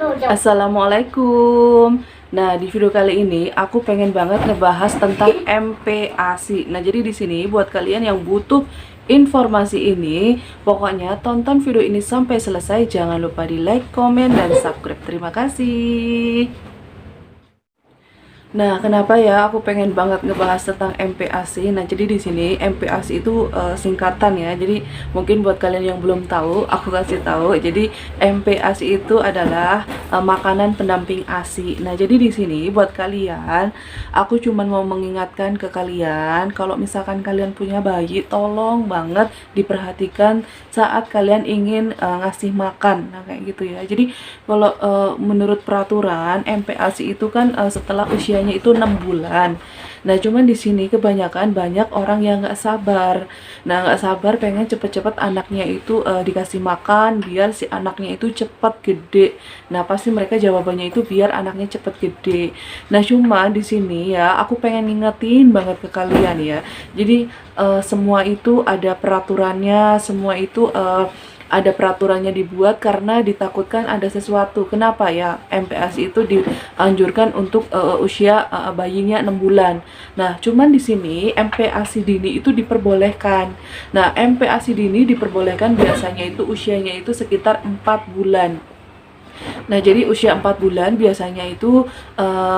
Assalamualaikum. Nah, di video kali ini aku pengen banget ngebahas tentang MPASI. Nah, jadi di sini buat kalian yang butuh informasi ini, pokoknya tonton video ini sampai selesai. Jangan lupa di like, komen, dan subscribe. Terima kasih. Nah, kenapa ya aku pengen banget ngebahas tentang MPASI? Nah, jadi di sini MPASI itu singkatan ya. Jadi mungkin buat kalian yang belum tahu, aku kasih tahu. Jadi MPASI itu adalah makanan pendamping ASI. Nah, jadi di sini buat kalian, aku cuman mau mengingatkan ke kalian kalau misalkan kalian punya bayi, tolong banget diperhatikan saat kalian ingin ngasih makan. Nah, kayak gitu ya. Jadi kalau menurut peraturan MPASI itu kan setelah usianya itu 6 bulan. Nah, cuman di sini kebanyakan banyak orang yang nggak sabar. Nah, nggak sabar pengen cepet-cepet anaknya itu dikasih makan biar si anaknya itu cepet gede. Nah, pasti mereka jawabannya itu biar anaknya cepet gede. Nah, cuma di sini ya aku pengen ngingetin banget ke kalian ya. Jadi semua itu ada peraturannya, semua itu ada peraturannya dibuat karena ditakutkan ada sesuatu. Kenapa ya MPASI itu dianjurkan untuk usia bayinya 6 bulan. Nah, cuman di sini MPASI dini itu diperbolehkan. Nah, MPASI dini diperbolehkan biasanya itu usianya itu sekitar 4 bulan. Nah, jadi usia 4 bulan biasanya itu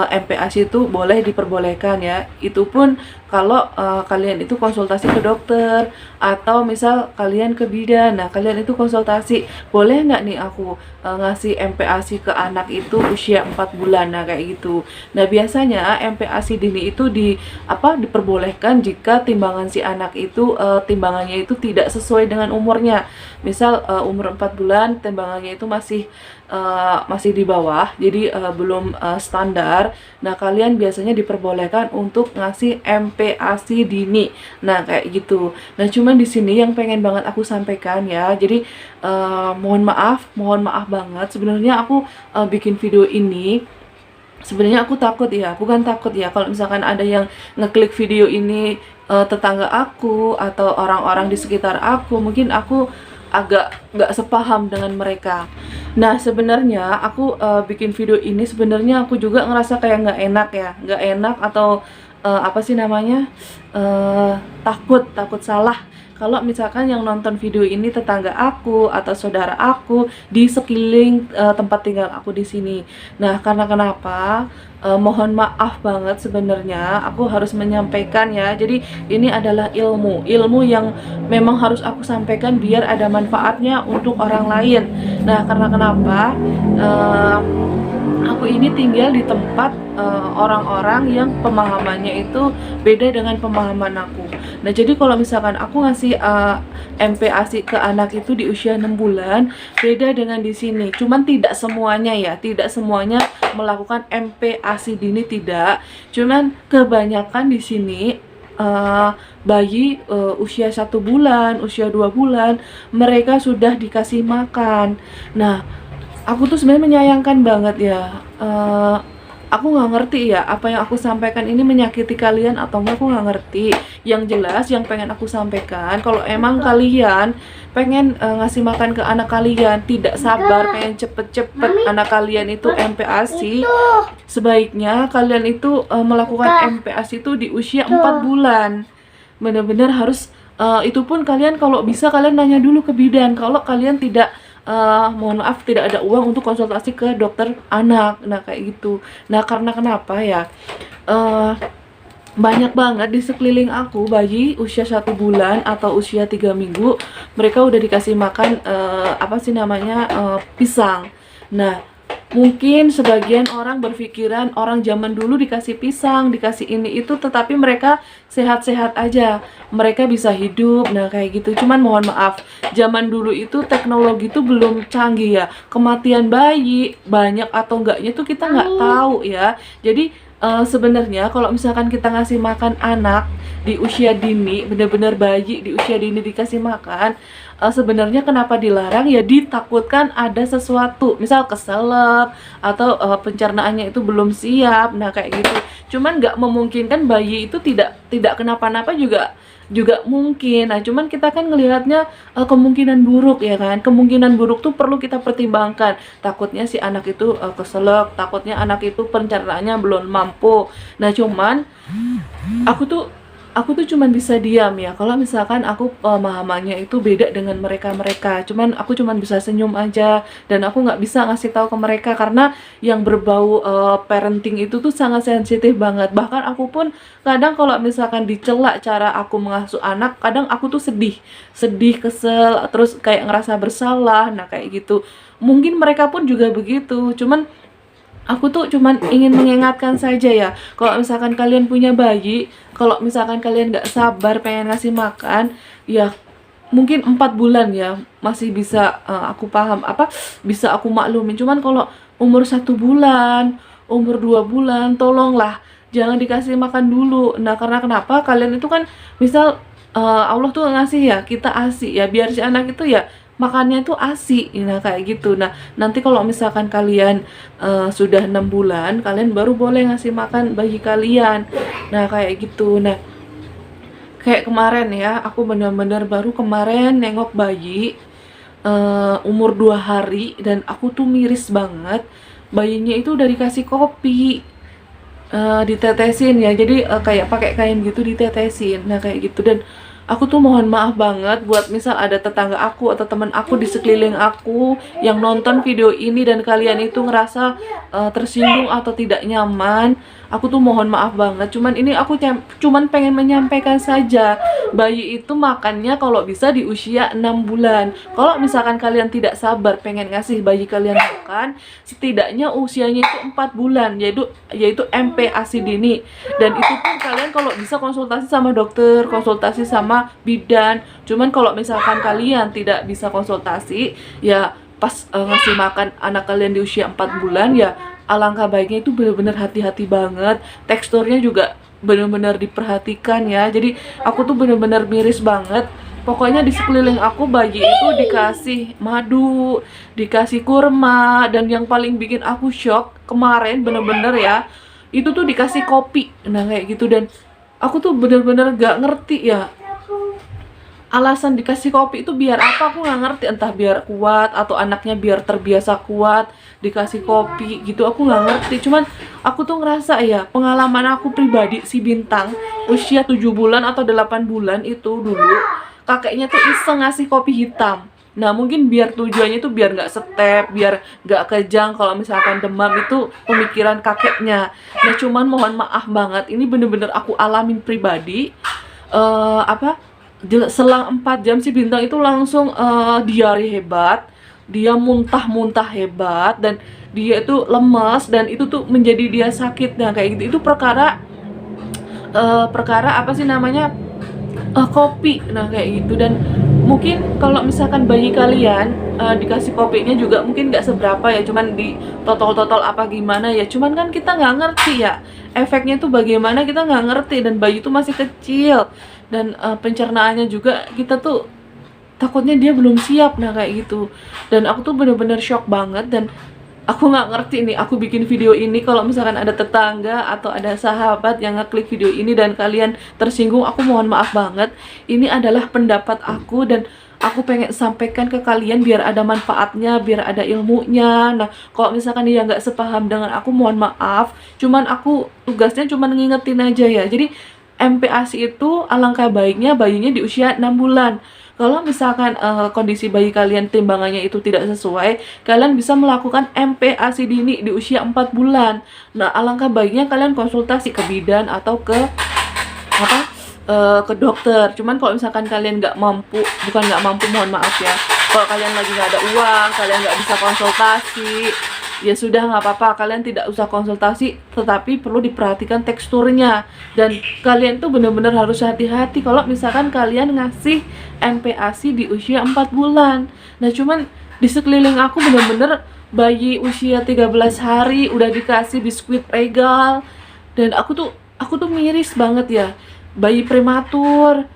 MPASI itu boleh diperbolehkan ya. Itu pun kalau kalian itu konsultasi ke dokter atau misal kalian ke bidan. Nah, kalian itu konsultasi, boleh nggak nih aku ngasih MPASI ke anak itu usia 4 bulan. Nah, kayak gitu. Nah, biasanya MPASI dini itu diperbolehkan jika timbangan si anak itu timbangannya itu tidak sesuai dengan umurnya. Misal umur 4 bulan timbangannya itu masih di bawah, jadi belum standar. Nah, kalian biasanya diperbolehkan untuk ngasih MPASI dini. Nah, kayak gitu. Nah, cuman di sini yang pengen banget aku sampaikan ya. Jadi mohon maaf banget. Sebenarnya aku bikin video ini, sebenarnya aku takut ya, bukan takut ya kalau misalkan ada yang ngeklik video ini tetangga aku atau orang-orang di sekitar aku, mungkin aku agak nggak sepaham dengan mereka. Nah, sebenarnya aku bikin video ini sebenarnya aku juga ngerasa kayak nggak enak ya, nggak enak atau apa sih namanya, takut salah kalau misalkan yang nonton video ini tetangga aku atau saudara aku di sekeliling tempat tinggal aku di sini. Nah, karena kenapa? Mohon maaf banget sebenarnya aku harus menyampaikan ya. Jadi ini adalah ilmu yang memang harus aku sampaikan biar ada manfaatnya untuk orang lain. Nah, karena kenapa? Aku ini tinggal di tempat orang-orang yang pemahamannya itu beda dengan pemahaman aku. Nah, jadi kalau misalkan aku ngasih MPASI ke anak itu di usia 6 bulan, beda dengan di sini. Cuman tidak semuanya ya, tidak semuanya melakukan MPASI dini, tidak. Cuman kebanyakan di sini bayi usia 1 bulan, usia 2 bulan, mereka sudah dikasih makan. Nah, aku tuh sebenarnya menyayangkan banget ya. Aku nggak ngerti ya apa yang aku sampaikan ini menyakiti kalian atau enggak, aku nggak ngerti. Yang jelas yang pengen aku sampaikan, kalau emang kalian pengen ngasih makan ke anak kalian, tidak sabar pengen cepet-cepet anak kalian itu MPASI, sebaiknya kalian itu melakukan MPASI itu di usia 4 bulan. Benar-benar harus itu pun kalian kalau bisa kalian nanya dulu ke bidan. Kalau kalian tidak mohon maaf tidak ada uang untuk konsultasi ke dokter anak. Nah, kayak gitu. Nah, karena kenapa ya, banyak banget di sekeliling aku bayi usia 1 bulan atau usia 3 minggu mereka udah dikasih makan pisang. Nah, mungkin sebagian orang berpikiran orang zaman dulu dikasih pisang, dikasih ini itu, tetapi mereka sehat-sehat aja, mereka bisa hidup. Nah, kayak gitu. Cuman mohon maaf, zaman dulu itu teknologi itu belum canggih ya. Kematian bayi banyak atau enggaknya tuh kita nggak tahu ya. Jadi sebenarnya kalau misalkan kita ngasih makan anak di usia dini, benar-benar bayi di usia dini dikasih makan, sebenarnya kenapa dilarang ya, ditakutkan ada sesuatu, misal keselak atau pencernaannya itu belum siap. Nah, kayak gitu. Cuman nggak memungkinkan bayi itu tidak kenapa-napa juga juga mungkin. Nah, cuman kita kan ngelihatnya kemungkinan buruk ya kan. Kemungkinan buruk tuh perlu kita pertimbangkan. Takutnya si anak itu keselak, takutnya anak itu pencernaannya belum mampu. Nah, cuman aku tuh cuman bisa diam ya kalau misalkan aku pemahamannya itu beda dengan mereka-mereka. Cuman aku cuman bisa senyum aja, dan aku nggak bisa ngasih tahu ke mereka karena yang berbau parenting itu tuh sangat sensitif banget. Bahkan aku pun kadang kalau misalkan dicela cara aku mengasuh anak, kadang aku tuh sedih, sedih, kesel, terus kayak ngerasa bersalah. Nah, kayak gitu. Mungkin mereka pun juga begitu. Cuman aku tuh cuman ingin mengingatkan saja ya, kalau misalkan kalian punya bayi, kalau misalkan kalian nggak sabar pengen ngasih makan, ya mungkin 4 bulan ya masih bisa, aku paham apa, bisa aku maklumin. Cuman kalau umur 1 bulan, umur 2 bulan, tolonglah jangan dikasih makan dulu. Nah, karena kenapa? Kalian itu kan misal Allah tuh ngasih ya, kita ASI ya, biar si anak itu ya makannya itu ASI. Nah, kayak gitu. Nah, nanti kalau misalkan kalian sudah 6 bulan, kalian baru boleh ngasih makan bayi kalian. Nah, kayak gitu. Nah, kayak kemarin ya, aku benar-benar baru kemarin nengok bayi umur 2 hari, dan aku tuh miris banget. Bayinya itu udah dikasih kopi, ditetesin ya. Jadi kayak pakai kain gitu ditetesin. Nah, kayak gitu. Dan aku tuh mohon maaf banget buat misal ada tetangga aku atau teman aku di sekeliling aku yang nonton video ini dan kalian itu ngerasa tersinggung atau tidak nyaman. Aku tuh mohon maaf banget. Cuman ini aku cuman pengen menyampaikan saja. Bayi itu makannya kalau bisa di usia 6 bulan. Kalau misalkan kalian tidak sabar pengen ngasih bayi kalian makan, setidaknya usianya itu 4 bulan, yaitu MPASI dini. Dan itu pun kalian kalau bisa konsultasi sama dokter, konsultasi sama bidan. Cuman kalau misalkan kalian tidak bisa konsultasi, ya pas ngasih makan anak kalian di usia 4 bulan, ya alangkah baiknya itu benar-benar hati-hati banget. Teksturnya juga benar-benar diperhatikan ya. Jadi aku tuh benar-benar miris banget. Pokoknya di sekeliling aku bayi itu dikasih madu, dikasih kurma, dan yang paling bikin aku shock kemarin bener-bener ya, itu tuh dikasih kopi. Nah, kayak gitu. Dan aku tuh bener-bener gak ngerti ya, alasan dikasih kopi itu biar apa, aku nggak ngerti. Entah biar kuat atau anaknya biar terbiasa kuat dikasih kopi gitu, aku nggak ngerti. Cuman aku tuh ngerasa ya, pengalaman aku pribadi, si Bintang usia 7 bulan atau 8 bulan itu dulu kakeknya tuh iseng ngasih kopi hitam. Nah, mungkin biar tujuannya itu biar nggak step, biar nggak kejang kalau misalkan demam, itu pemikiran kakeknya. Nah, cuman mohon maaf banget, ini bener-bener aku alamin pribadi. Selang 4 jam si Bintang itu langsung diare hebat, dia muntah-muntah hebat, dan dia itu lemas, dan itu tuh menjadi dia sakit. Nah, kayak gitu. Itu perkara apa sih namanya, kopi. Nah, kayak gitu. Dan mungkin kalau misalkan bayi kalian dikasih kopinya juga mungkin nggak seberapa ya, cuman di totol-totol apa gimana ya. Cuman kan kita nggak ngerti ya efeknya tuh bagaimana, kita nggak ngerti, dan bayi itu masih kecil, dan pencernaannya juga kita tuh takutnya dia belum siap. Nah, kayak gitu. Dan aku tuh bener-bener shock banget, dan aku nggak ngerti nih, aku bikin video ini kalau misalkan ada tetangga atau ada sahabat yang ngeklik video ini dan kalian tersinggung, aku mohon maaf banget. Ini adalah pendapat aku, dan aku pengen sampaikan ke kalian biar ada manfaatnya, biar ada ilmunya. Nah, kalau misalkan dia nggak sepaham dengan aku, mohon maaf. Cuman aku tugasnya cuman ngingetin aja ya. Jadi MPASI itu alangkah baiknya bayinya di usia 6 bulan. Kalau misalkan kondisi bayi kalian timbangannya itu tidak sesuai, kalian bisa melakukan MPASI dini di usia 4 bulan. Nah, alangkah baiknya kalian konsultasi ke bidan atau ke apa? Ke dokter. Cuman kalau misalkan kalian nggak mampu, bukan nggak mampu, mohon maaf ya. Kalau kalian lagi nggak ada uang, kalian nggak bisa konsultasi, ya sudah, nggak apa-apa, kalian tidak usah konsultasi. Tetapi perlu diperhatikan teksturnya, dan kalian tuh bener-bener harus hati-hati kalau misalkan kalian ngasih MPASI di usia 4 bulan. Nah, cuman di sekeliling aku bener-bener bayi usia 13 hari udah dikasih biskuit Regal, dan aku tuh miris banget ya. Bayi prematur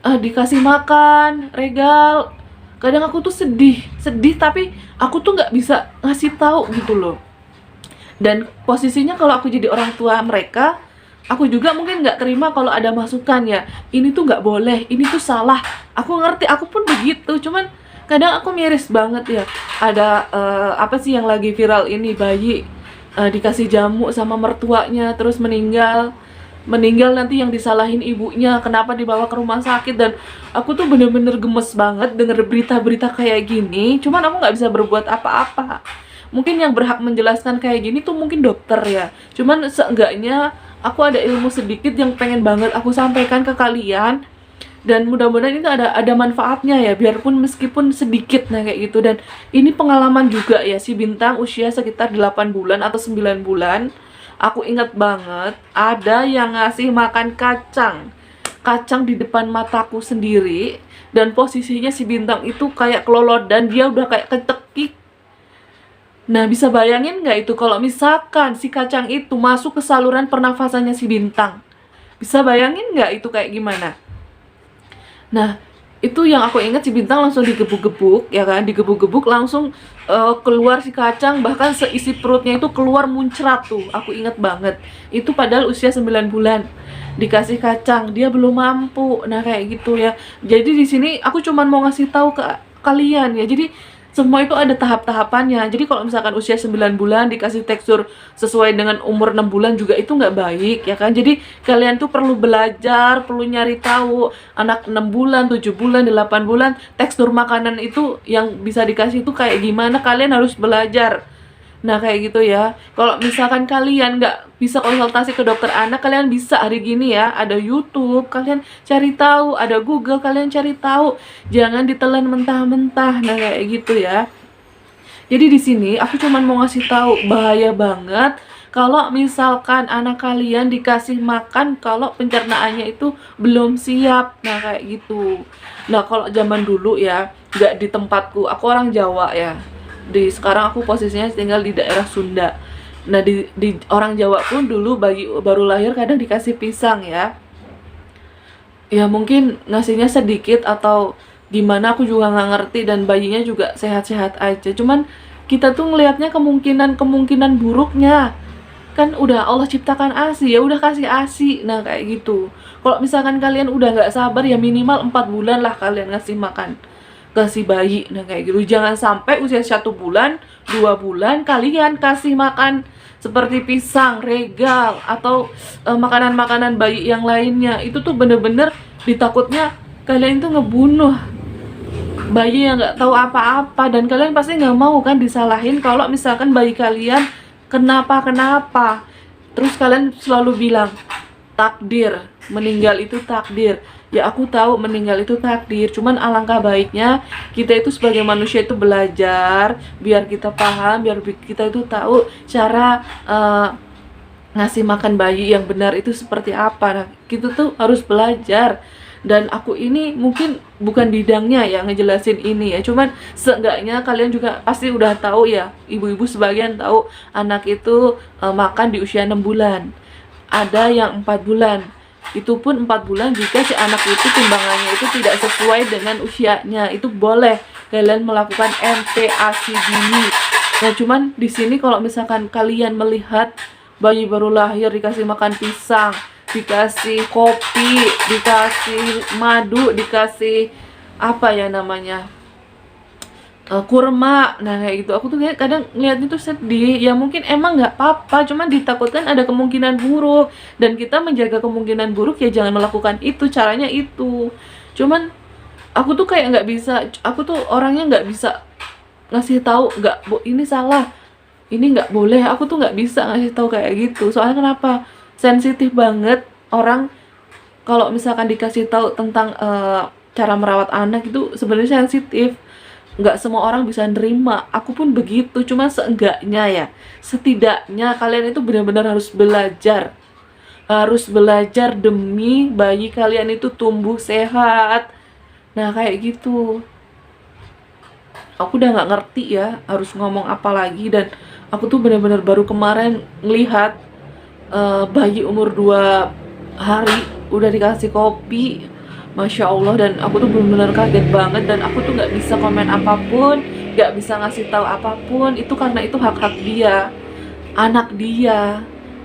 dikasih makan Regal. Kadang aku tuh sedih, tapi aku tuh nggak bisa ngasih tahu gitu loh. Dan posisinya kalau aku jadi orang tua mereka, aku juga mungkin nggak terima kalau ada masukan ya, ini tuh nggak boleh, ini tuh salah. Aku ngerti, aku pun begitu, cuman kadang aku miris banget ya. Ada apa sih yang lagi viral ini, bayi dikasih jamu sama mertuanya terus meninggal nanti yang disalahin ibunya, kenapa dibawa ke rumah sakit. Dan aku tuh bener-bener gemes banget denger berita-berita kayak gini, cuman aku nggak bisa berbuat apa-apa. Mungkin yang berhak menjelaskan kayak gini tuh mungkin dokter ya, cuman seenggaknya aku ada ilmu sedikit yang pengen banget aku sampaikan ke kalian, dan mudah-mudahan itu ada manfaatnya ya, biarpun meskipun sedikit. Nah kayak gitu. Dan ini pengalaman juga ya, si Bintang usia sekitar 8 bulan atau 9 bulan. Aku ingat banget ada yang ngasih makan kacang di depan mataku sendiri, dan posisinya si Bintang itu kayak kelolot dan dia udah kayak ketekik. Nah, bisa bayangin nggak itu kalau misalkan si kacang itu masuk ke saluran pernafasannya si Bintang? Bisa bayangin nggak itu kayak gimana? Nah, itu yang aku ingat, si Bintang langsung digebuk-gebuk, ya kan? Digebuk-gebuk langsung keluar si kacang, bahkan seisi perutnya itu keluar muncrat tuh. Aku ingat banget. Itu padahal usia 9 bulan. Dikasih kacang, dia belum mampu. Nah, kayak gitu ya. Jadi di sini aku cuman mau ngasih tahu ke kalian ya. Jadi semua itu ada tahap-tahapannya. Jadi kalau misalkan usia 9 bulan dikasih tekstur sesuai dengan umur 6 bulan juga itu nggak baik ya kan. Jadi kalian tuh perlu belajar, perlu nyari tahu anak 6 bulan, 7 bulan, 8 bulan tekstur makanan itu yang bisa dikasih itu kayak gimana, kalian harus belajar. Nah kayak gitu ya. Kalau misalkan kalian nggak bisa konsultasi ke dokter anak, kalian bisa hari gini ya, ada YouTube, kalian cari tahu, ada Google, kalian cari tahu. Jangan ditelan mentah-mentah. Nah kayak gitu ya. Jadi di sini aku cuman mau ngasih tahu, bahaya banget kalau misalkan anak kalian dikasih makan kalau pencernaannya itu belum siap. Nah kayak gitu. Nah kalau zaman dulu ya, nggak di tempatku, aku orang Jawa ya. Sekarang aku posisinya tinggal di daerah Sunda. Nah di orang Jawa pun dulu bayi baru lahir kadang dikasih pisang ya. Ya mungkin ngasihnya sedikit atau gimana aku juga nggak ngerti, dan bayinya juga sehat-sehat aja. Cuman kita tuh ngelihatnya kemungkinan buruknya. Kan udah Allah ciptakan ASI, ya udah kasih ASI. Nah kayak gitu. Kalau misalkan kalian udah nggak sabar ya minimal 4 bulan lah kalian ngasih makan, kasih bayi. Nah kayak gitu. Jangan sampai usia 1 bulan, 2 bulan kalian kasih makan seperti pisang, regal, atau makanan-makanan bayi yang lainnya. Itu tuh bener-bener ditakutnya kalian itu ngebunuh bayi yang nggak tahu apa-apa. Dan kalian pasti nggak mau kan disalahin kalau misalkan bayi kalian kenapa. Terus kalian selalu bilang takdir, meninggal itu takdir. Ya aku tahu meninggal itu takdir, cuman alangkah baiknya kita itu sebagai manusia itu belajar, biar kita paham, biar kita itu tahu cara ngasih makan bayi yang benar itu seperti apa. Nah, kita tuh harus belajar. Dan aku ini mungkin bukan bidangnya ya ngejelasin ini ya, cuman seenggaknya kalian juga pasti udah tahu ya, ibu-ibu sebagian tahu anak itu makan di usia 6 bulan, ada yang 4 bulan. Itu pun 4 bulan jika si anak itu timbangannya itu tidak sesuai dengan usianya, itu boleh kalian melakukan MPASI dini. Nah cuman di sini kalau misalkan kalian melihat bayi baru lahir dikasih makan pisang, dikasih kopi, dikasih madu, dikasih apa ya namanya, kurma. Nah kayak gitu, aku tuh kadang ngeliatnya tuh sedih. Ya mungkin emang nggak apa-apa, cuman ditakutkan ada kemungkinan buruk, dan kita menjaga kemungkinan buruk ya jangan melakukan itu, caranya itu. Cuman aku tuh kayak nggak bisa, aku tuh orangnya nggak bisa ngasih tahu ini salah, ini nggak boleh. Aku tuh nggak bisa ngasih tahu kayak gitu. Soalnya kenapa? Sensitif banget orang kalau misalkan dikasih tahu tentang cara merawat anak itu sebenarnya sensitif. Nggak semua orang bisa nerima, aku pun begitu. Cuma seenggaknya ya, setidaknya kalian itu benar-benar harus belajar demi bayi kalian itu tumbuh sehat. Nah kayak gitu. Aku udah nggak ngerti ya harus ngomong apa lagi. Dan aku tuh benar-benar baru kemarin ngelihat bayi umur 2 hari udah dikasih kopi, Masya Allah. Dan aku tuh benar-benar kaget banget, dan aku tuh nggak bisa komen apapun, nggak bisa ngasih tahu apapun. Itu karena itu hak-hak dia, anak dia.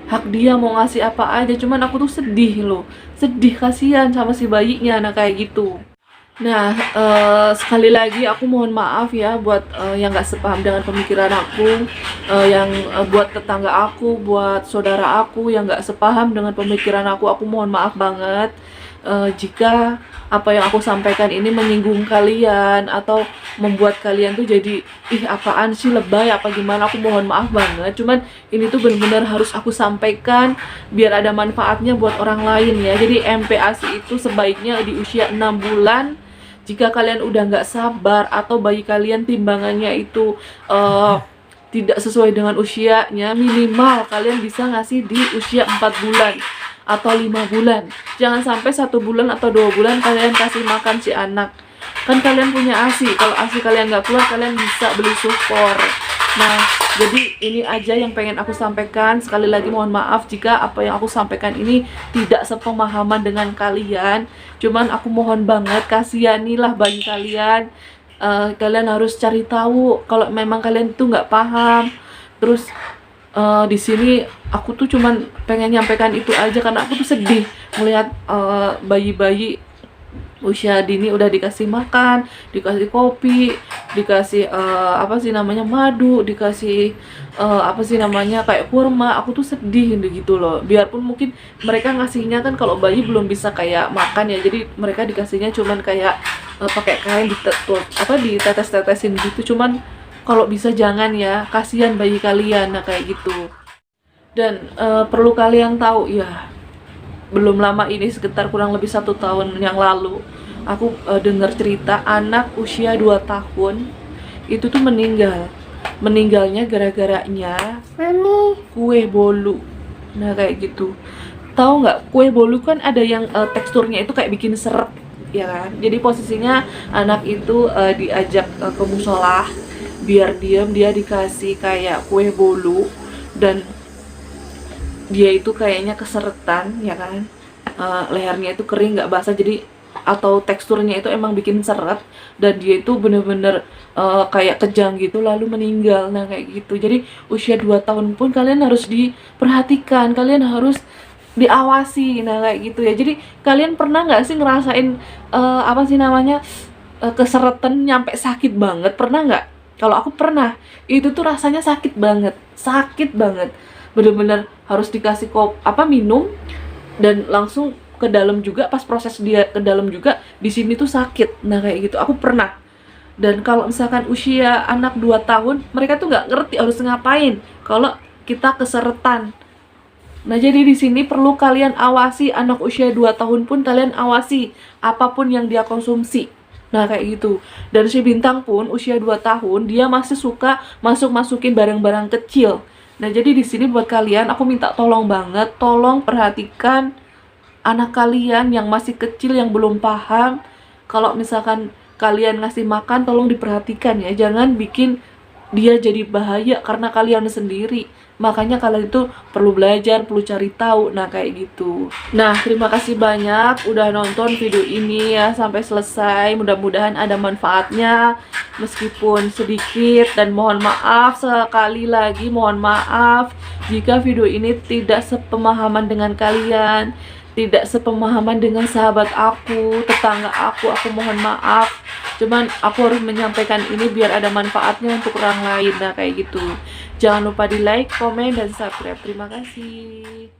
hak dia mau ngasih apa aja, cuman aku tuh sedih loh, sedih kasihan sama si bayinya, nah kayak gitu. Nah, sekali lagi aku mohon maaf ya buat yang nggak sepaham dengan pemikiran aku, yang buat tetangga aku, buat saudara aku yang nggak sepaham dengan pemikiran aku mohon maaf banget. Jika apa yang aku sampaikan ini menyinggung kalian atau membuat kalian tuh jadi ih apaan sih lebay apa gimana, aku mohon maaf banget. Cuman ini tuh benar-benar harus aku sampaikan biar ada manfaatnya buat orang lain ya. Jadi MPASI itu sebaiknya di usia 6 bulan. Jika kalian udah nggak sabar atau bayi kalian timbangannya itu tidak sesuai dengan usianya, minimal kalian bisa ngasih di usia 4 bulan atau 5 bulan. Jangan sampai 1 bulan atau 2 bulan kalian kasih makan si anak. Kan kalian punya ASI, kalau ASI kalian nggak keluar, kalian bisa beli supor. Nah, jadi ini aja yang pengen aku sampaikan. Sekali lagi mohon maaf jika apa yang aku sampaikan ini tidak sepemahaman dengan kalian. Cuman aku mohon banget, kasihanilah bayi kalian. Kalian harus cari tahu kalau memang kalian tuh nggak paham. Terus di sini aku tuh cuman pengen nyampaikan itu aja karena aku tuh sedih melihat bayi-bayi usia dini udah dikasih makan, dikasih kopi, dikasih apa sih namanya madu, dikasih apa sih namanya kayak kurma. Aku tuh sedih gitu loh. Biarpun mungkin mereka ngasihnya kan kalau bayi belum bisa kayak makan ya, jadi mereka dikasihnya cuman kayak pakai kain ditetes-tetesin gitu. Cuman kalau bisa jangan ya, kasihan bayi kalian. Nah kayak gitu. Dan perlu kalian tahu ya, belum lama ini sekitar kurang lebih 1 tahun yang lalu aku dengar cerita anak usia 2 tahun itu tuh meninggalnya gara-garanya kue bolu. Nah kayak gitu. Tahu nggak, kue bolu kan ada yang teksturnya itu kayak bikin seret ya kan. Jadi posisinya anak itu diajak ke musola biar diam, dia dikasih kayak kue bolu dan dia itu kayaknya keseretan ya kan, lehernya itu kering nggak basah, jadi atau teksturnya itu emang bikin seret dan dia itu bener-bener kayak kejang gitu lalu meninggal. Nah kayak gitu. Jadi usia 2 tahun pun kalian harus diperhatikan, kalian harus diawasi. Nah kayak gitu ya. Jadi kalian pernah nggak sih ngerasain apa sih namanya keseretan nyampe sakit banget? Pernah nggak? Kalau aku pernah, itu tuh rasanya sakit banget, bener-bener harus dikasih minum dan langsung ke dalam juga. Pas proses dia ke dalam juga di sini tuh sakit. Nah kayak gitu aku pernah. Dan kalau misalkan usia anak 2 tahun, mereka tuh nggak ngerti harus ngapain kalau kita keseretan. Nah jadi di sini perlu kalian awasi anak usia 2 tahun pun, kalian awasi apapun yang dia konsumsi. Nah kayak gitu. Dan si Bintang pun usia 2 tahun dia masih suka masukin barang-barang kecil. Nah jadi di sini buat kalian aku minta tolong banget, tolong perhatikan anak kalian yang masih kecil yang belum paham. Kalau misalkan kalian ngasih makan, tolong diperhatikan ya, jangan bikin dia jadi bahaya karena kalian sendiri. Makanya kalian itu perlu belajar, perlu cari tahu. Nah kayak gitu. Nah terima kasih banyak udah nonton video ini ya sampai selesai. Mudah-mudahan ada manfaatnya meskipun sedikit, dan mohon maaf sekali lagi, mohon maaf jika video ini tidak sepemahaman dengan kalian, tidak sepemahaman dengan sahabat aku, tetangga aku mohon maaf. Cuman aku harus menyampaikan ini biar ada manfaatnya untuk orang lain. Nah kayak gitu. Jangan lupa di like, komen, dan subscribe. Terima kasih.